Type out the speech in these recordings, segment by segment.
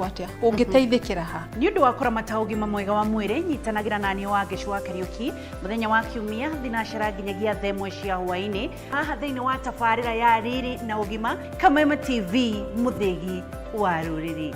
Watia ungeteithikira ha ni undu wa kuramata ugima mwega wa mwiri nyitanagira nani wa Gicua Kariuki muthenya wa kiumia thinashara nginyagia themwe cia hwaini haha thiini wa tafarira ya riri na ugima Kameme TV muthegi wa ruriri.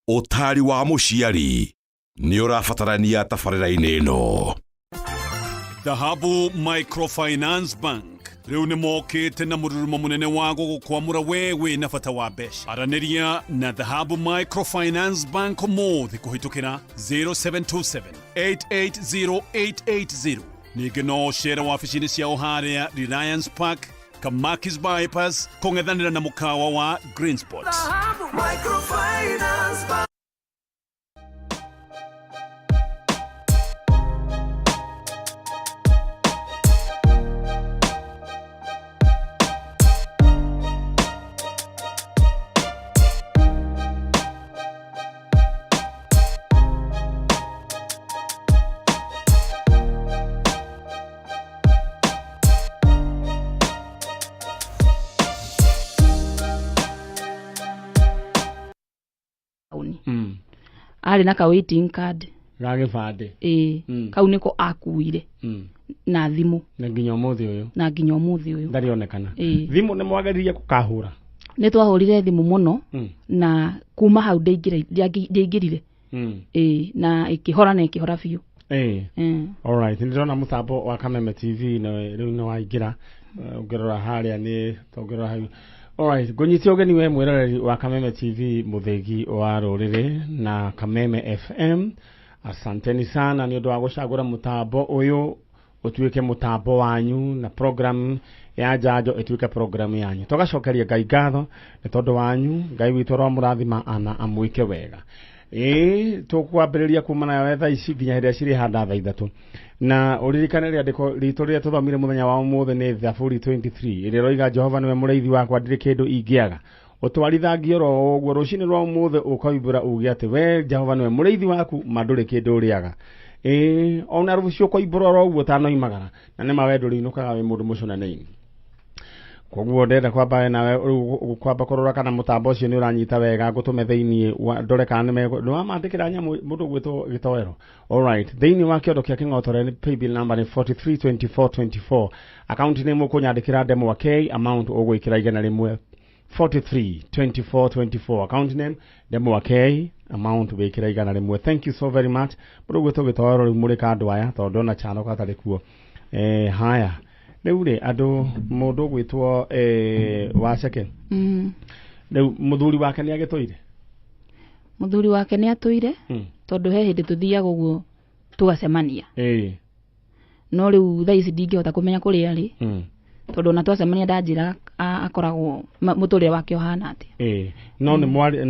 Utari wa muciari ni urafatarania tafarira-ini ino. Dhahabu Microfinance Bank riu ni mokite na mururumo munene wa gukwamura wewe na fata wa besha. Araniria na Dhahabu Microfinance Bank mothi kuhitukira 0727 880880 nige no share waficini ciao haria Reliance Park Kamakis Bypass kongethanira na mukawa wa Green Spots. Microfinance Bank. Ari na ka waiting card gage fade kau niko akuire na thimu na nginya umuthi uyu ndarionekana thimu ne mwagariria kukahura ne twahurire thimu muno na kuma hau ndeingirire na ikihora biu all right ndirona mutambo wa Kameme TV na riu no waingira ungerora haria ni tongerora hau. Alright, gonyitio geni we mwiroreri wa Kameme TV muthegi wa ruriri na Kameme FM. Asanteni sana ni undu wa gucagura mutambo uyu utuike mutambo wanyu na program ya Njanjo ituike program yanyu. Tugacokeria Ngai ngatho ni tondu wanyu, Ngai witu ro murathima ana amwike wega. Tukwambiriria kumana ya thaa ici nginya hiria ciri handa thaa ithatu na uririkane ria ndiko ritu ria tuthomire muthenya wa umuthe ni Thaburi 23 ire roiga Jehova niwe mureithi wakwa ndiri kindu ingiaga utwarithagio ro guo rucini rwa umuthe ukoimbura ugi ati we Jehova niwe mureithi waku manduri kindu uriaga ona rucio koimbura ro guo tanoimagara na ni mawe ndurinukaga we mundu mucunanei koguo ndenda kwamba nawe kwamba kurora kana mutambo ucio ni uranyita wega ngutume theini ndore kana no amandikira nyamu mundu gwito gitoero. All right, theini wa kiondo kia kingotore ni paybill number ni 432424 account name ukunyandikira demo wa K amount ugwikira igana rimwe 432424 account name demo wa K amount ugwikira igana rimwe. Thank you so very much mundu gwito gitoero ri muri kandu aya tondu na chano katari kuo haya Neure ado mundu gwitwo waceke Neu muthuri wake ni agetoire muthuri wake ni atuire tondu he hindi tuthiaga uguo tugacemania no riu thaa ici ndingihota kumenya kuri ari tondu na twacemania ndanjira akoragwo muturire wake ohana ati no ni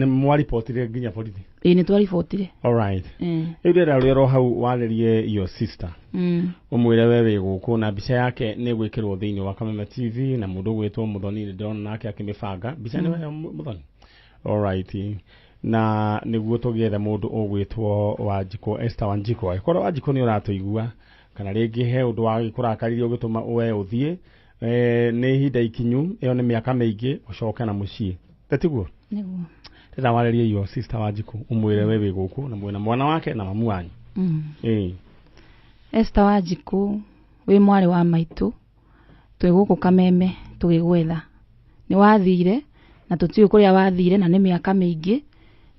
mwari potire nginya borithi ni twari fotire. All right ira rero hau walerie your sister umwire wewe guku na bica yake ni gwikirwo thiini wa Kameme TV na mundu gwitwo Muthoni ndona nake akimibanga bica ni wewe Muthoni. All right na niguo tugiethe mundu ugwitwo Wanjiko Esther Wanjiko aikoro Wanjiko ni uratuigua kana ringi he undu wa gikurakaririo gituma uwe uthie ni hinda ikinyu iyo ni miaka mingi ucoke na mucii tatiguo niguo tena walerie your sister Wanjiko umwire wewe guku na mwena mwana wake na mamu wanyu Esther Wanjiko we mwari wa maitu twi guku Kameme tugigwetha ni wathire na tutiyo kuria wathire na ni miaka mingi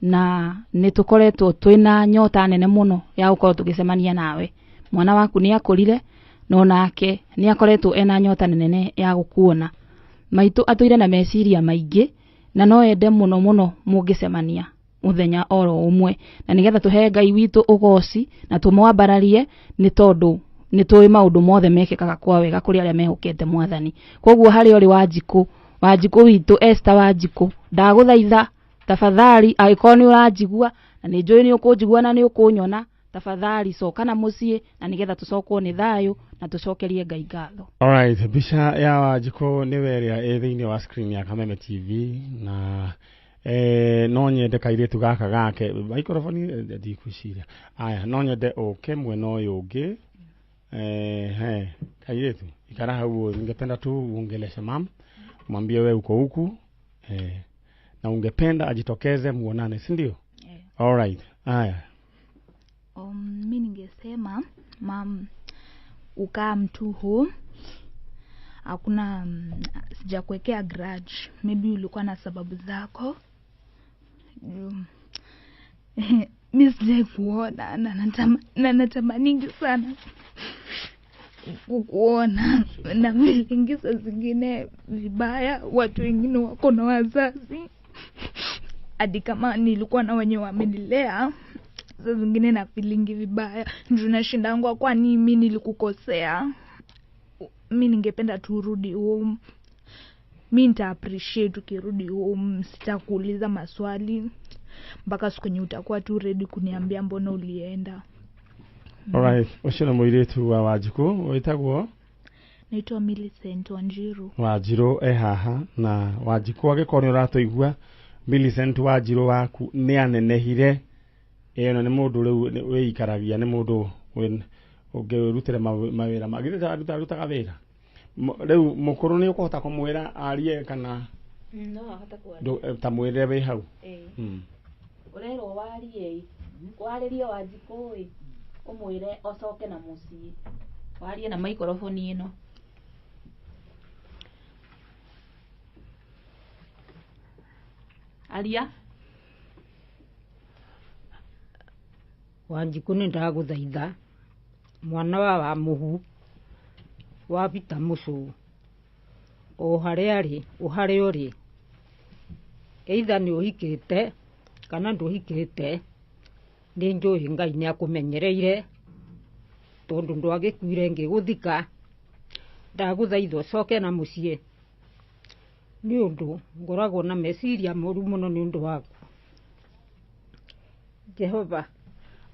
na ni tukoretwo twina nyota nene muno ya gukorwo tugicemania nawe mwana waku ni akurire no nake ni akoretwo ena nyota nene ya gukuona maitu atuire na meciria maingi na no ende muno muno mungicemania muthenya oro umwe na nigetha tuhe Ngai witu ugoci na tumwambararie ni tondu ni tuwi maundu mothe mekikaga kwa wega kuri aria mehukete mwathani koguo hari ori Wanjiku witu Esther Wanjiku ndaguthaitha tafadhali agikoni urajigua na ni njui ni ukunjigua na ni ukunyona tafadhali coka na mucii na nigetha tucokwo ni thayo na tucokerie Ngai ngatho. Alright, bicha ya Wanjiku ni weria thiini wa screen ya Kameme TV na no nyende kairitu gaka gake microphone ndikuciria aya no nyende oke mwena uyu ungi kairitu ikara hau ningependa tu uongeleshe mam mwambie wewe uko huku na ungependa ajitokeze muonane si ndio? Alright, aya mimi ningesema mam ukaa mtu huu hakuna sijakuwekea grudge, maybe ulikuwa na sababu zako. Mimi sije kuona na natamani sana kukuona na feelings zingine vibaya, watu wengine wako na wazazi hadi kama nilikuwa na wenye wamenilea sasa zingine na feeling vibaya ndio nashindangwa kwa nini mimi nilikukosea. Mimi ningependa turudi home, mimi nita appreciate ukirudi home, sitakuuliza maswali mpaka siku yenye utakuwa tu ready kuniambia mbona ulienda. Alright, ushina muiretu wa Wanjiku witagwo naitwa Millicent Wanjiru. Wanjiru haha na Wanjiku agikoni uratoigua Millicent Wanjiru waku ni anenehire eno ni mundu riu weikaragia ni mundu ungirutire mawira magire rutaga wira riu mukuru ni ukuhota kumwira arie kana no ahota kwari tamwire we hau urero warie kwaririe Wanjiku umwire osoke na mucii warie na microphone ino. Aria Wanjiku ni ndaguthaitha mwana wa muhu wa bita mucu o hariari uhari uri either ni uhikite kana nduhikite ni njui Ngai ni akumenyereire tondu ndwagikuire ngiguthika ndaguthaitha coke na mucii ni undu ngoragwo na meciria moru muno ni undu waku. Jehova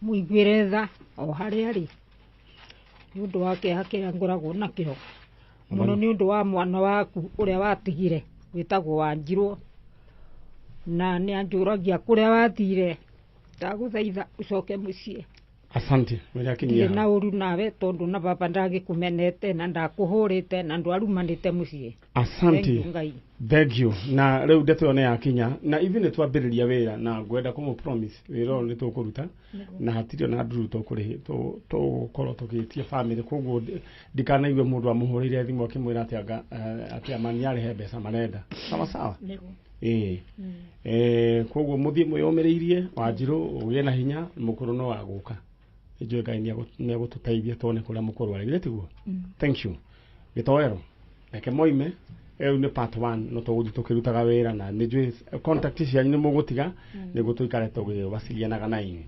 muigwire tha o hariari ni undu wake hakira ngoragwo nakio muno ni undu wa mwana waku uria watigire witagwo Wanjiru na ni anjuragia kuria wathire ndaguthaitha ucoke mucii. Asante wewe akinyia na uru nawe tondu na baba ndagikumenete na ndakuhurite na ndwarumanite mucii. Asante, thank you. Na riu ndeto ne yakinya na even ne twambiriria wira na ngwenda kumu promise wira ni tukuruta na hatirio na nduru tukurihi to koro tugitie family koguo ndikanaigwe mundu amuhurire thimu akimwira ati amani yari he mbeca marenda sawa sawa koguo muthie muyomeririe Wanjiru ugie na hinya mukuru no aguka ijwe Ngai ni agututeithia tone kuria mukuru ari gitiguo. Thank you gitoero eke moime ni part 1 no tuguthi tukirutaga wira na nijwe contact cia ni mugutiga niguo tuikare tugwasilianaga na inyi.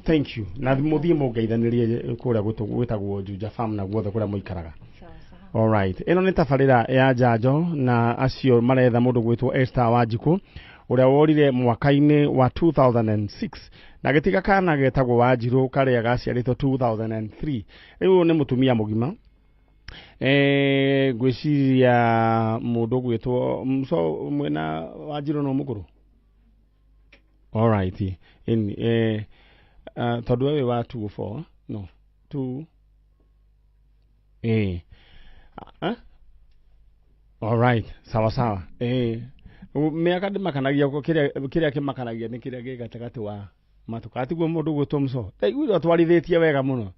Thank you na muthie mungeithanirie kuria gwitagwo Juja farm na guothe kuria muikaraga. Alright, eno ni tafarira ya Njanjo na acio maretha mundu gwitwo Esther Wanjiku uria worire mwaka-ini wa 2006 na gitiga kana getagwo Wanjiru karia gaciaritwo 2003. Riu ni mutumia mugima gwiciria mundu gwitwo mso mwena Wanjiru no mukuru. Alright, in tondu we wa 24 no 2 alright sawa sawa miaka ndimakanagia ko kiria kimakanagia ni kiria gigatagati wa matukati gwo mundu gwitwo mso igwiro twarithitie wega muno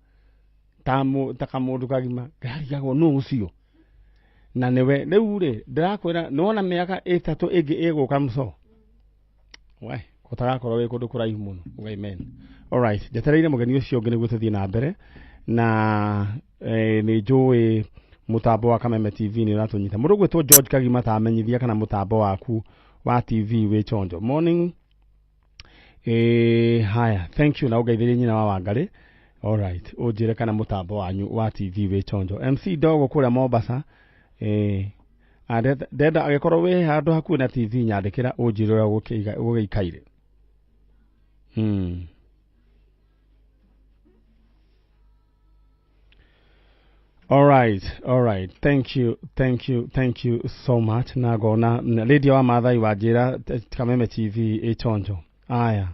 takamundu kagima gariagwo no ucio na niwe riu ri ndirakwira nona miaka 3 ingi iguka mso we kutagakorwo wi kundu kuraihu muno. Amen. Alright, jetereire mugeni ucio ngi niguo tuthie na mbere na ni njui mutambo wa Kameme TV ni uratunyita mundu gwitwo George Kagima tamenyithia kana mutambo waku wa TV wi chonjo. Morning Haya, thank you na ugeithĩrie nyina wa Wangari. All right, ujire kana mutambo wanyu wa TV we chonjo. MC Dogo kũrĩa Mombasa. Ndenda agĩkorwo we handũ hakuhĩ na TV nyandĩkĩra ũnjĩre ũrĩa gũgĩikaire. All right. Thank you so much. Nagona radio wa Maathai wajira Kameme TV echonjo. Aya.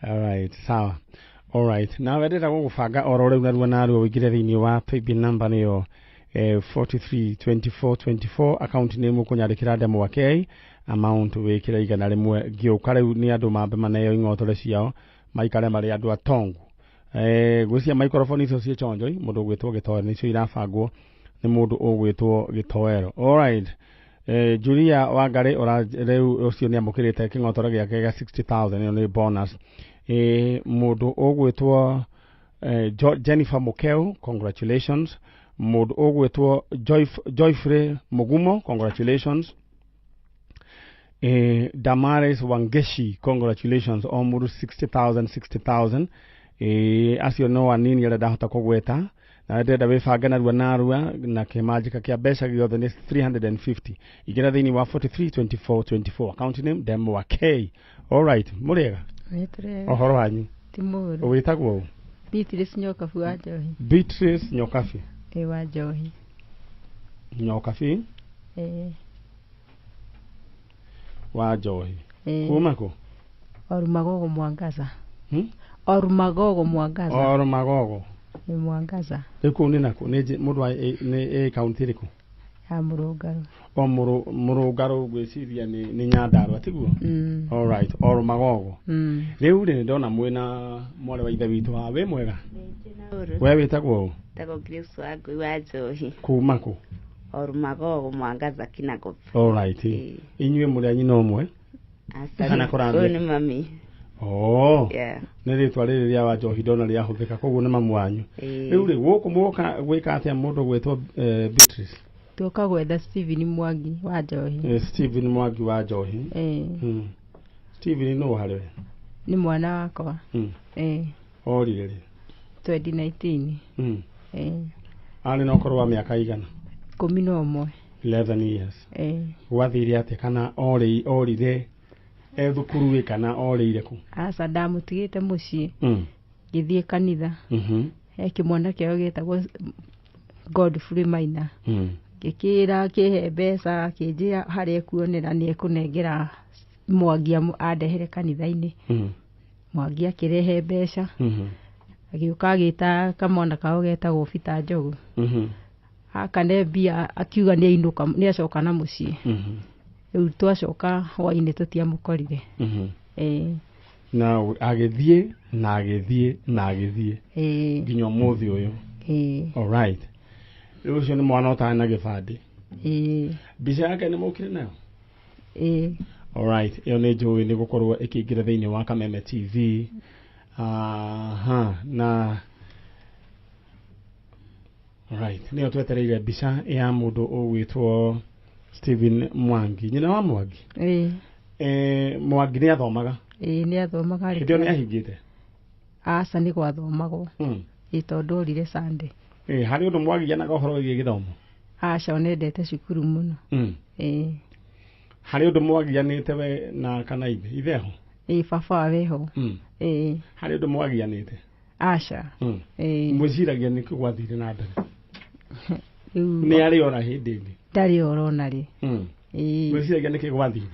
All right, sawa. All right. Na wedera gũgũbanga oro rĩu narua narua wĩkire thĩinĩ wa paybill number nĩyo 432424 account name ũkũnyandĩkĩra ndemwa ke amount wĩkĩra igana rĩmwe gĩũka rĩu nĩ andũ mambe maneo ing'otore ciao maikare marĩ andũ atongu. Gwĩcia microphone icio ciĩ chonjoi mũndũ ũgwĩtwo Gĩtoero nĩcio irabangwo nĩ mũndũ ũgwĩtwo Gĩtoero. All right. Julia Wangari rĩu ũcio nĩ amũkĩrĩte kĩng'otore gĩake gĩa 60,000 ĩyo nĩ bonus. Mũndũ ũgwĩtwo Jennifer Mukeu, congratulations. Mũndũ ũgwĩtwo Joyfrey Mugumo, congratulations. Damaris Wangeshi, congratulations. O mũndũ 60,000. Acio no anini arĩa ndahota kũgweta. Na ndenda wĩbange narua na kĩmanjĩka kĩa mbeca gĩothe nĩ 350. Igĩra thĩinĩ wa 432424 account name Ndemwa K. All right, mũrĩega? Ũhoro wanyu? Ti mũru. Ũgĩtagwo? Beatrice Nyokabi wa Njohi. Beatrice Nyokabi? Wa Njohi. Nyokabi? Wa Njohi. Kuma kũ? Orumagogo Mwangaza. Orumagogo Mwangaza. Orumagogo. Ni Mwangaza. Rĩu nĩ nakũ? Nĩ mũndũ wa nĩ kaunti ĩrĩkũ? Ya Mũrũngarũ. O Mũrũngarũ gwĩciria nĩ Nyandarua tiguo? All right, Orumagogo. Rĩu rĩ ndona mwĩna mwarĩ wa ithe witũ wa wĩ mwega? We wĩtagwo ũ? Ndagwo Grace Wangui wa Njohi. Kuma kũ? Orumagogo Mwangaza Kinagobi. All right. Inyuĩ mũrĩ anyina ũmwe? Kana kũrambia? Ũyũ nĩ mami. Nĩ rĩtwa rĩrĩ rĩa wa Njohi ndona rĩahũthĩka koguo nĩ mamu wanyu. Rĩu rĩ gũkũ mũgoka gwĩka atĩa mũndũ gwĩtwo Beatrice? Tuoka gwetha Stephen Mwangi wa Njohi. Stephen Mwangi wa Njohi. Stephen nũ harĩ we? Nĩ mwana wakwa. Orire rĩ? 2019. Arĩ na ũkũrũ wa mĩaka igana? 11. 11 years. Gwathire atĩa kana orire thukuru kana orĩire kũ? Aca ndamũtigĩte mũciĩ ngĩthiĩ kanitha. He kĩmwana kĩao gĩtagwo Godfrey Maina. Ngĩkĩra kĩhe mbeca kĩnjĩra harĩa ekuonera nĩ ekũnengera Mwangi andehere kanitha-inĩ. Mwangi akĩrehe mbeca. Agĩũka agĩta kamwana kao getagwo Peter Njogu. Akane mbia akiuga nĩ ainũka nĩ acoka na mũciĩ. Rĩu twacoka hwainĩ tũtiamũkorire. Na agĩthiĩ nginya ũmũthĩ ũyũ. All right. Rĩu ũcio nĩ mwana ũtarĩ na gĩbandĩ? Mbica yake nĩ mũkire nayo? All right. Ĩyo nĩ njũĩ nĩ gũkorwo ĩkĩingĩra thĩinĩ wa Kameme TV. Na all right. Nĩyo twetereire mbica ya mũndũ ũgwĩtwo Stephen Mwangi. Nyina wa Mwangi? Mwangi nĩ athomaga? Nĩ athomaga. Hĩndĩ ĩyo nĩ ahingĩte? Aca nĩ gwathomagwo. Tondũ orire Sunday. Harĩ ũndũ mwagianaga ũhoro wĩgiĩ gĩthomo? Aca nĩendete cukuru mũno. Harĩ ũndũ mwagianĩte we na kana ithe ho? Baba weho. Harĩ ũndũ mwagianĩte? Aca. Mwĩciragia nĩkĩ gwathire na mbere? Nĩ arĩ ona hĩndĩ ĩngĩ? Ndarĩ orona rĩ. Mwĩciragia nĩkĩ gwathire?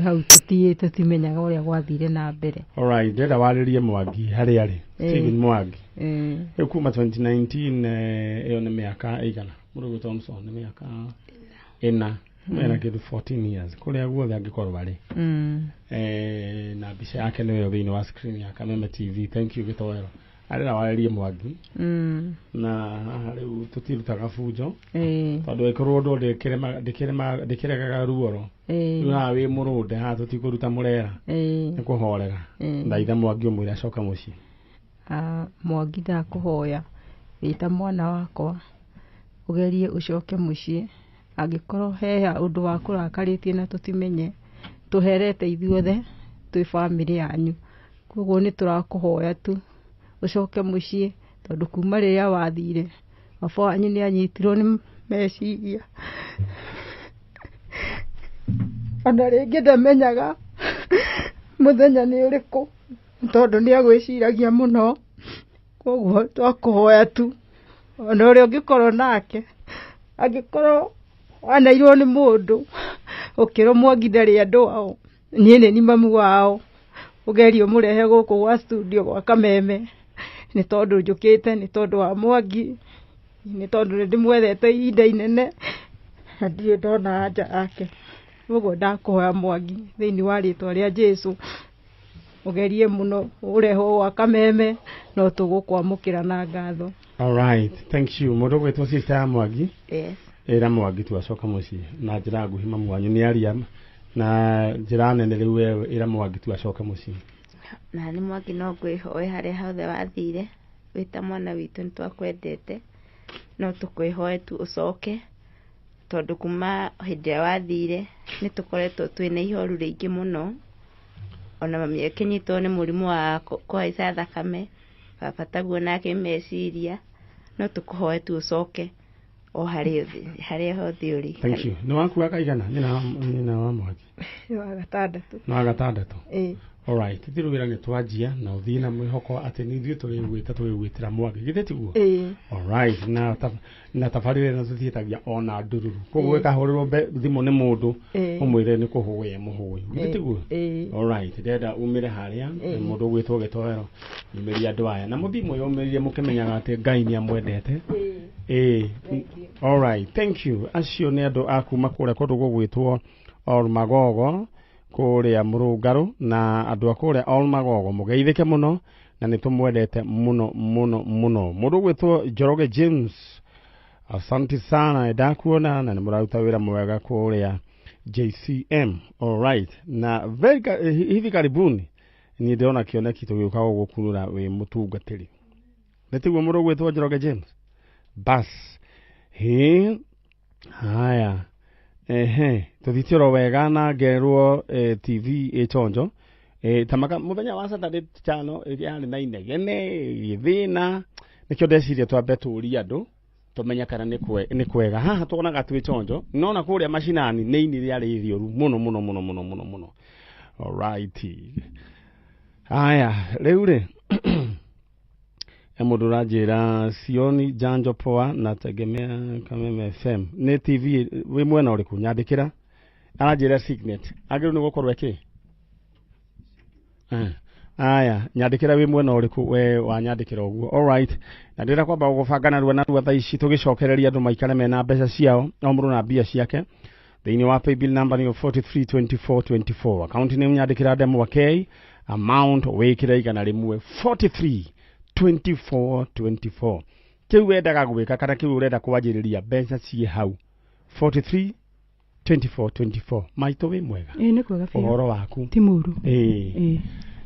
Hau tũtimenyaga ũrĩa gwathire na mbere. All right, ndĩrenda warĩrie Mwangi harĩ arĩ. Stephen Mwangi. Rĩu kuma 2019 ĩyo nĩ mĩaka ĩigana? Mũndũ gwĩtwo Thompson nĩ mĩaka 4. Mena kĩndũ 14 years. Kũrĩa guothe angĩkorwo arĩ. Na mbica yake nĩyo thĩinĩ wa screen ya Kameme TV. Thank you Gĩtoero. Arĩra warĩrie Mwangi. Na haha rĩu tũtirutaga bunjo. Tondũ ĩkorwo ũndũ ndĩkĩregaga ruoro. Rĩu haha wĩ mũrũnde haha tũtikũruta mũrera. Nĩ kũhorera. Ndaitha Mwangi ũmwĩre acoka mũciĩ. Mwangi ndakũhoya wĩta mwana wakwa ugerie ucoke muciĩ angĩkorwo he ũndũ wa kũrakarĩtie na tũtimenye tũherete ithuothe twĩ bamĩrĩ yanyu koguo nĩ tũrakũhoya tu ucoke muciĩ tondũ kuma rĩrĩa wathire baba wanyu nĩ anyitirwo nĩ meciria ona rĩngĩ ndamenyaga mũthenya nĩ ũrĩkũ tondũ nĩ agwĩciragia mũno koguo twakũhoya tu ona ũrĩa ũngĩkorwo nake angĩkorwo wanairwo nĩ mũndũ ũkĩrũmwo nginya rĩ andũ ao niĩ nĩ ni mamu wao ugerie mũrehe gũkũ gwa studio gwa Kameme nĩ tondũ njũkĩte nĩ tondũ wa Mwangi nĩ tondũ nĩ ndĩmwethete ihinda inene na ndirĩ ndona anja yake ũguo ndakũhoya Mwangi thĩinĩ wa rĩtwa rĩa Jesũ ugerie mũno ũrehwo gwa Kameme no tũgũkwamũkĩra na ngatho. All right, thank you. Mũndũ gwĩtwo sister ya Mwangi. Yes. Era Mwangi tu acoka muciĩ na njĩra nguhĩ mamu wanyu nĩ aria na njĩra nene rĩu wewe era Mwangi tu acoka muciĩ. Na nĩ Mwangi no ngwĩhoe harĩa hothe wathire wĩta mwana witũ nĩ twakwendete no tũkwĩhoe tu ũcoke tondũ kuma hĩndĩ ĩrĩa wathire nĩ tũkoretwo twĩna ihoru rĩingĩ mũno ona mami akĩnyitwo nĩ mũrimũ wa kũhaica thakame baba taguo nake meciria no tũkũhoe tu ũcoke o harĩa hothe ũrĩ. Thank you. Nĩ wakua kaigana nyina wa Mwangi? Wa gatandatũ. Na gatandatũ. All right, thirugira nĩ twanjia na ũthiĩ na mwĩhoko atĩ nĩ ithuĩ tũrĩgwĩtĩra Mwangi githĩ tiguo? All right, na tabarĩra na tũthiĩtagia ona ndururu koguo ĩkahũrĩrwo thimũ nĩ mũndũ ũmwĩre nĩ kũhũĩ mũhũĩ githĩ tiguo? All right, ndenda umĩre harĩa mũndũ ũgwĩtwo Gĩtoero umĩria andũ aya na mũthimo ũyũ ũmĩrire mũkĩmenyaga atĩ Ngai nĩ amwendete. All right, thank you. Acio nĩ andũ a kuma kũrĩa kũndũ gũgwĩtwo Olmagogo kũrĩa Mũrũngarũ na andũ a kũrĩa Olmagogo mũgeithĩke mũno na nĩ tũmwendete mũno mũno mũno. Mũndũ gwĩtwo Njoroge James, asante sana ndakuona na nĩ mũraruta wĩra mwega kũrĩa JCM. All right, na hivi karibuni niĩ ndĩrona kĩoneki tũgĩũka gũgũkunũra wĩ mũtungatĩri nĩ tiguo mũndũ gwĩtwo Njoroge James? Bas haya tuthitiro wega na ngerwo TV ĩchonjo tamaka muthenya wa Saturday chano yarĩ na inegene gĩthĩna nĩkĩo ndeciria twambe tũũrie andũ tũmenya kana nĩ kwega haha tuonaga twĩ chonjo nona kũrĩa macinani nĩ ini rĩarĩ rĩũru mũno. All right, haya rĩu rĩ mũndũ ũranjĩra Sioni Njanjo poa na tegemea Kameme FM nĩ TV wĩ mwena ũrĩkũ nyandĩkĩra aranjĩra Signet agĩrĩirwo nĩ gũkorwo ĩkĩ aya nyandĩkĩra wĩ mwena ũrĩkũ we wanyandĩkĩra ũguo. All right, na ndĩra kwamba gũbanga narua thaa ici tũgĩcokereria andũ maikare mena mbeca ciao o mũndũ na mbia ciake thĩinĩ wa paybill number nĩ 432424 account name nyandĩkĩra Ndemwa K amount wĩkĩra igana rĩmwe 432424 kĩu wendaga gwĩka kana kĩu ũrenda kwanjĩrĩria mbeca ciĩ hau 432424 maitũ wĩ mwega nĩ kwega biũ ũhoro waku ti mũru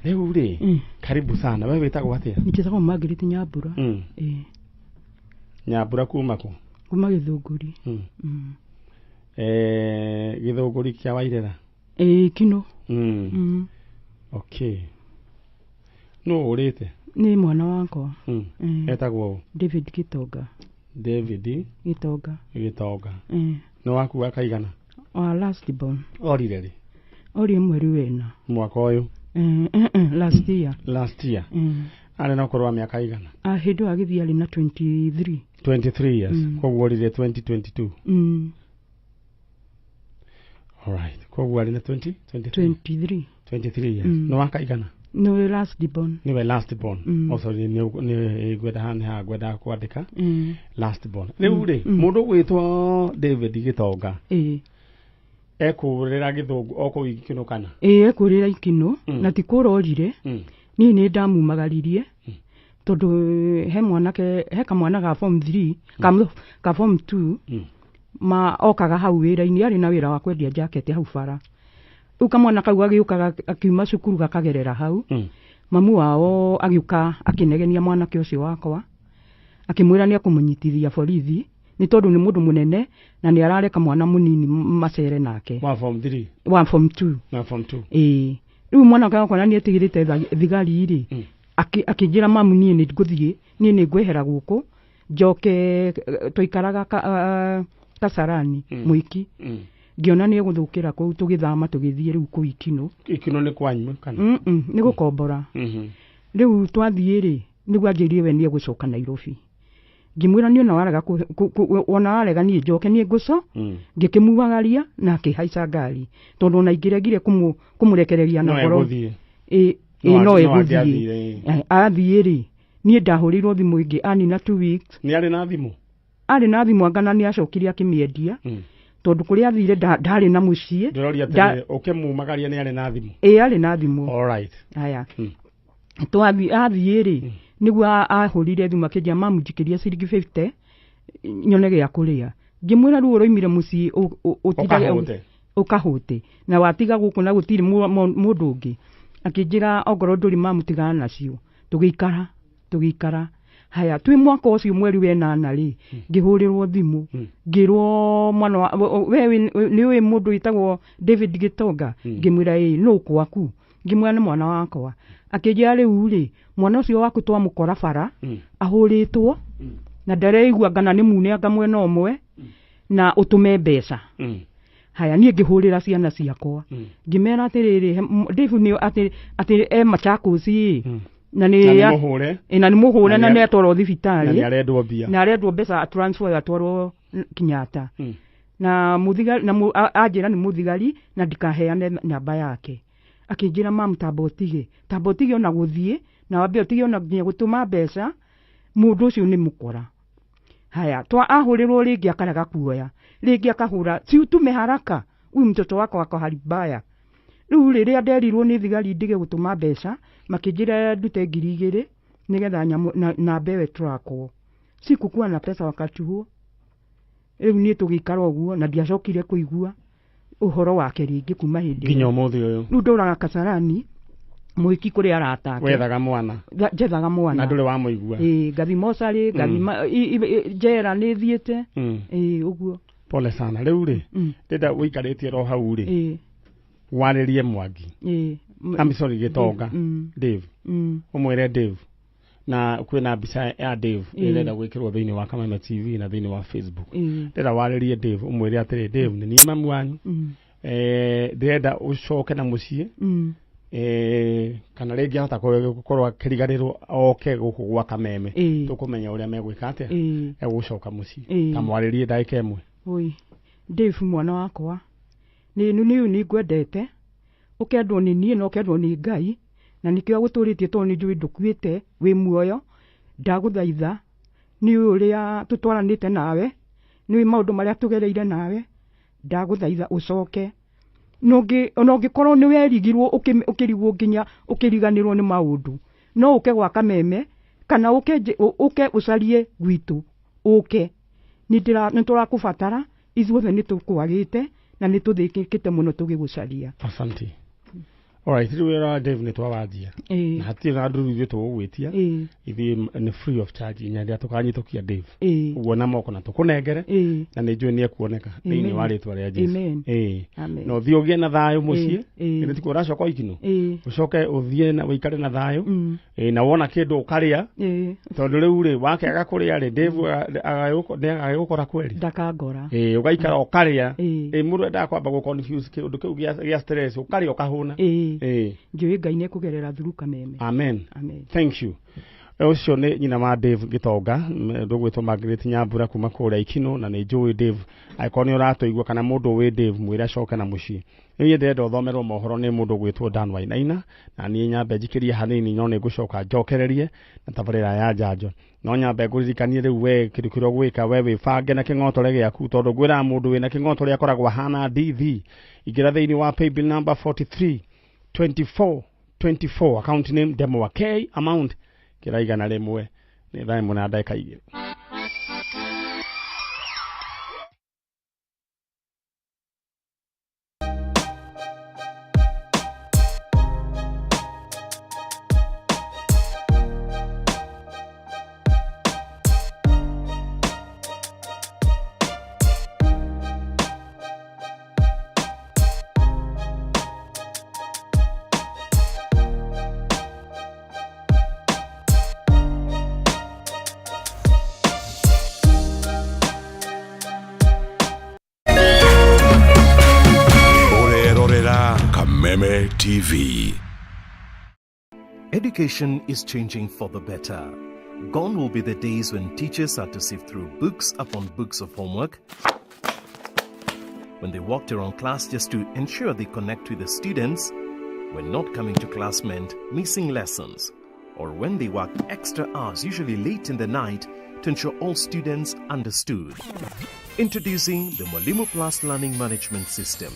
rĩu rĩ karibu sana we wĩtagwo atĩa? Njĩtagwo Margaret Nyambura. Nyambura kuma kũ? Kuma Gĩthũngũri. Gĩthũngũri kĩa Wairera? Kino. Okay, no ũrĩte? Nĩ mwana wakwa. Etagwo David Gitonga. David Gitonga. Nĩ wakuua kaigana? Last born. Orire rĩ? Ori mweri wena. Mwaka ũyũ? Last year. Arĩ na ũkũrũ wa mĩaka igana? Hĩndĩ agĩthiĩ arĩ na 23. 23 years. Koguo orire 2022. All right, koguo arĩ na 23 years. Nĩ wa kaigana? Niwe last born. Also nĩ gwenda kwandĩka last born. Rĩu rĩ mũndũ gwĩtwo David Gitonga ekũrĩra Gĩthũngũ okũ ikino kana? Ekũrĩra ikino na ti kũrorire niĩ nĩ ndamumagaririe tondũ he kamwana ga form 3 ka form 2 ma okaga hau wĩra-inĩ arĩ na wĩra wa kwendia jacket hau bara. Rĩu kamwana kau agĩũkaga akiuma cukuru gakagerera hau mamu wao agĩũka akĩnegenia mwanake ũcio wakwa akĩmwĩra nĩ akũmũnyitithia borithi ni tondu ni mundu munene na ni arareka mwana munini macere nake wa form 3 wa form 2 na form 2 riu mwana wakwa ni etigirite thigari ri akinjira mamu nie ni nguthie nie ni ngwehera guku njoke toikaraga Kasarani Mwiki ngiona ni guthukira ku tugithama tugithie riu ku Ikino ni kwanyu kana ni gukombora riu twathie ri niguo anjirie we ni gucoka Nairobi ngimwira ni ona warega ona warega ni njoke ni nguco ngikimuvagaria na akihaica ngari tondu ona ingiragire kumurekereria na goro no eguthie athie ri ni ndahurirwo thimu ingi ani na 2 weeks ni ari na thimu angana ni acokirie akimiendia tondu kuria athire ndari na mucii ndiroria ukimumagaria ni ari na thimu ari na thimu all right aya athie ri niguo ahurire thimu akinjia mamu njikiria ciringi 50 nyone gya kuria ngimwira riu uroimire mucii ukahute na watiga guku na gutiri mundu ungi akinjira ogoro nduri mamu tigana nacio tugikara haya twi mwaka ucio mweri wenana ri ngihurirwo thimu ngirwo mwana we ni we mundu itagwo David Gitonga ngimwira no kwaku ngimwira ni mwana wakwa akinjira riu ri mwana ucio waku twamukora bara ahuritwo na ndareigua ngana ni mune anga mwena omwe na utume mbeca haya nie ngihurira ciana ciakwa ngimera atiriri Dave ni ati machakusi na ni muhure na ni atwaro thibitari na arendwo mbeca transfer atwaro Kinyata na muthigari na ajira ni muthigari na ndikaheane namba yake akinjira mamu tabotige ona guthie na wambe otige ona nginya gutuma mbeca mundu ucio ni mukora haya twa ahurirwo ringi akaraga kuoya ringi akahura si tume haraka huyu mtoto wako wako hali mbaya riu riria nderirwo ni thigari ndige gutuma mbeca makinjira ndute 2,000 nigetha na mbewe twakwo sikukuwa na pesa wakati huo riu ni tugikara uguo na ndiacokire kuigua uhoro wake ringi kuma hindi nginya umuthi uyu riu nduraga Kasarani Mwiki kuri aratake wethaga mwana jethaga mwana na nduri wa muigua ngathi mosari ngathi jera ni thiete uguo pole sana riu ri ndenda wikaritie ro hau ri waririe Mwangi I'm sorry Gitonga Dave umwire Dave na kwina mbica ya Dave irenda gwikirwo thiini wa Kameme TV na thiini wa Facebook ndenda waririe Dave umwire atiri Dave ni nie mamu wanyu ndenda ucoke na mucii kana ringi hata gukorwo akiriganirwo oke guku gwa Kameme tukumenya uria megwika atia egucoka mucii tamwaririe ndaika imwe oi Dave mwana wakwa ni ngwendete ukendwo ni nie no ukendwo ni Ngai na nikio guturitie to ni njui ndukuite wi muoyo ndaguthaitha ni uria tutwaranite nawe ni maundu maria tugereire nawe ndaguthaitha ucoke nongi korwo ni werigirwo ukirigwo nginya ukiriganirwo ni maundu no uke gwa Kameme kana uke ucarie gwitu uke ni turakubatara ithuothe ni tukwagite na ni tuthikikite muno tugigucaria asante alright riwera Dave ni twawathia na hatirĩ na nduru ithuĩ tũgũgwĩtia ithuĩ nĩ free of charge nyandia tũkanyitũkia Dave ũguo na moko na tũkũnengere na nĩ njũĩ nĩ ekuoneka thĩinĩ wa rĩtwa rĩa Jesũ no ũthiĩ ũgĩe na thayũ mũciĩ nĩ tikuo ũracoka ikino ũcoke ũthiĩ na ũikare na thayũ na wona kĩndũ ũkarĩa tondũ rĩu rĩ wakĩaga kũrĩa rĩ Dave agagĩgũkora kweri ndakangora ũgaikara ũkarĩa mũndũ endaga kwamba gũ-confuse kĩũndũ kĩu gĩa stress ũkarĩa ũkahũna njui Ngai nĩ kũgerera through Kameme amen thank you ucio nĩ nyina ma Dave Gitonga ndũgwĩtwo Margaret Nyambura kuma kũrĩa Ikino na nĩ njũĩ Dave angĩkorwo nĩ ũratũigua kana mũndũ wĩ Dave mwĩre acoke na mũciĩ niĩ ndĩrenda ũthomerwo mohoro nĩ mũndũ gwĩtwo Dan Wainaina na niĩ nyambe njikĩrie hanini no nĩ ngũcoka njokererie na tabarĩra ya Njanjo no nyambe ngũririkanie rĩu we kĩndũ kĩrĩa ũgwĩka we wĩbange na kĩng'otore gĩaku tondũ ngwĩra mũndũ wĩna kĩng'otore akoragwo hana ndithi ingĩra thĩinĩ wa paybill number 432424 account name demo wa K amount kiraigana rimwe ni thaa imwe na ndagĩka 2. Kameme TV. Education is changing for the better. Gone will be the days when teachers had to sift through books upon books of homework, when they walked around class just to ensure they connect with the students, when not coming to class meant missing lessons, or when they worked extra hours, usually late in the night, to ensure all students understood. Introducing the Mwalimu Plus Learning Management System,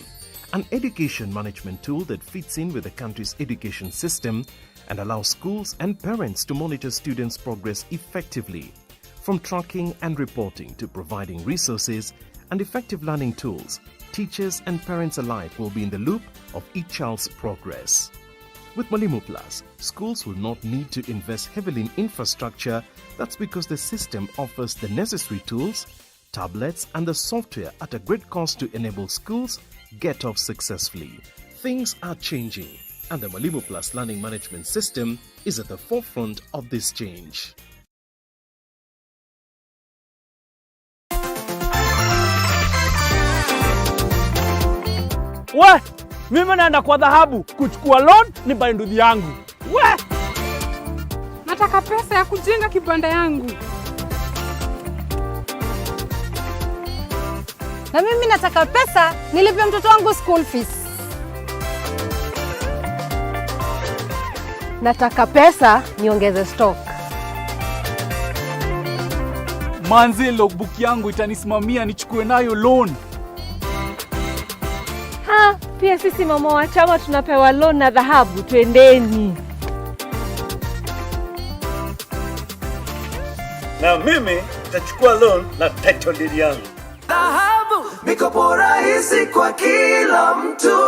an education management tool that fits in with the country's education system and allows schools and parents to monitor students' progress effectively. From tracking and reporting to providing resources and effective learning tools, teachers and parents alike will be in the loop of each child's progress. With Mwalimu Plus, schools will not need to invest heavily in infrastructure. That's because the system offers the necessary tools, tablets, and the software at a great cost to enable schools get off successfully. Things are changing, and the Mwalimu Plus Learning Management System is at the forefront of this change. We, mimi naenda kwa dhahabu kuchukua loan ni baindudhi yangu. We! Nataka pesa ya kujenga kibanda yangu. Na mimi nataka pesa nilipe mtoto wangu school fees. Nataka pesa niongeze stock. Manzi logbook yangu itanisimamia nichukue nayo loan. Pia sisi mama wa chama tunapewa loan na dhahabu, twendeni. Na mimi nitachukua loan na title deed yangu. Dhahabu, mikopo rahisi kwa kila mtu.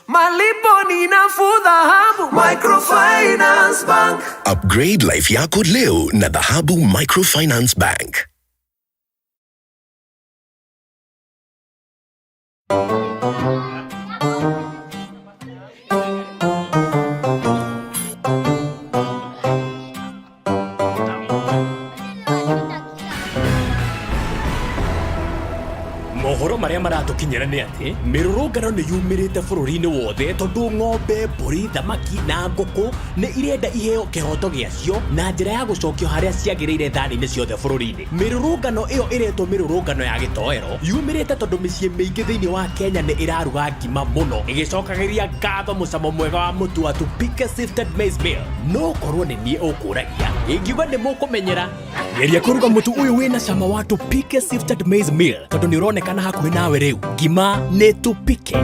Malipo ni nafuu Dhahabu Microfinance Bank. Upgrade life yako leo na Dhahabu Microfinance Bank. Mohoro maria maratukinyira ni ati mirurungano ni yumirite bururi-ini wothe tondu ng'ombe, mburi, thamaki na nguku ni irenda iheo kihoto giacio na njira ya gucokio haria ciagiriire thani-ini ciothe bururi-ini. Mirurungano iyo iretwo mirurungano ya gitoero yumirite tondu micii miingi thiini wa Kenya ni iraruga ngima muno igicokagiria ngatho mucamo mwega wa mutu wa Tupike Sifted Maize Meal. No korwo ni nie ukuragia ingiuga ni mukumenyera geria kuruga mutu uyu wina cama wa Tupike Sifted Maize Meal tondu ni uronekana hakuhi nawe riu. Ngima ni Tupike.